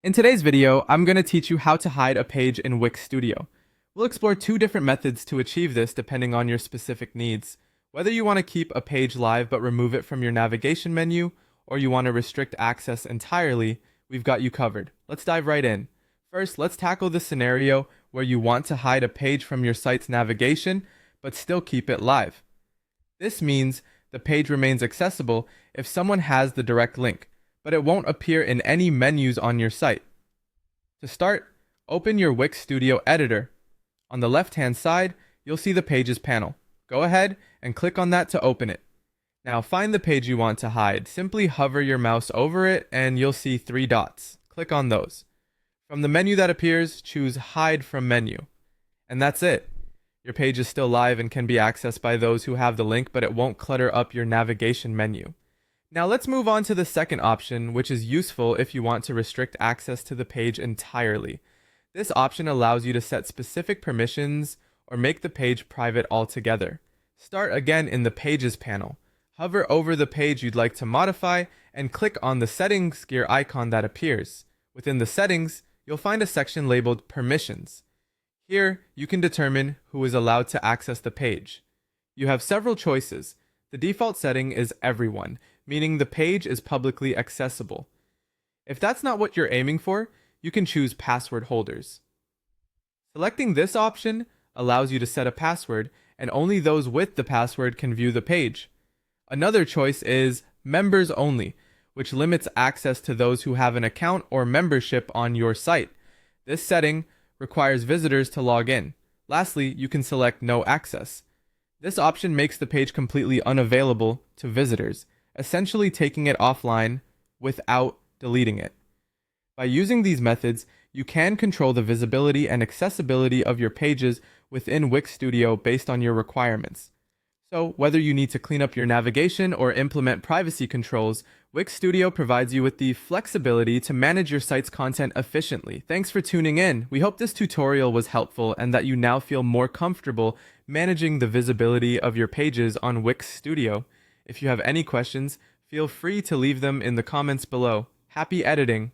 In today's video, I'm going to teach you how to hide a page in Wix Studio. We'll explore two different methods to achieve this depending on your specific needs. Whether you want to keep a page live but remove it from your navigation menu, or you want to restrict access entirely, we've got you covered. Let's dive right in. First, let's tackle the scenario where you want to hide a page from your site's navigation, but still keep it live. This means the page remains accessible if someone has the direct link, but it won't appear in any menus on your site. To start, open your Wix Studio editor. On the left-hand side, you'll see the Pages panel. Go ahead and click on that to open it. Now find the page you want to hide. Simply hover your mouse over it and you'll see three dots. Click on those. From the menu that appears, choose Hide from Menu. And that's it. Your page is still live and can be accessed by those who have the link, but it won't clutter up your navigation menu. Now let's move on to the second option, which is useful if you want to restrict access to the page entirely. This option allows you to set specific permissions or make the page private altogether. Start again in the Pages panel. Hover over the page you'd like to modify and click on the settings gear icon that appears. Within the settings, you'll find a section labeled Permissions. Here, you can determine who is allowed to access the page. You have several choices. The default setting is Everyone, meaning the page is publicly accessible. If that's not what you're aiming for, you can choose Password Holders. Selecting this option allows you to set a password, and only those with the password can view the page. Another choice is Members Only, which limits access to those who have an account or membership on your site. This setting requires visitors to log in. Lastly, you can select No Access. This option makes the page completely unavailable to visitors, essentially taking it offline without deleting it. By using these methods, you can control the visibility and accessibility of your pages within Wix Studio based on your requirements. So, whether you need to clean up your navigation or implement privacy controls, Wix Studio provides you with the flexibility to manage your site's content efficiently. Thanks for tuning in. We hope this tutorial was helpful and that you now feel more comfortable managing the visibility of your pages on Wix Studio. If you have any questions, feel free to leave them in the comments below. Happy editing!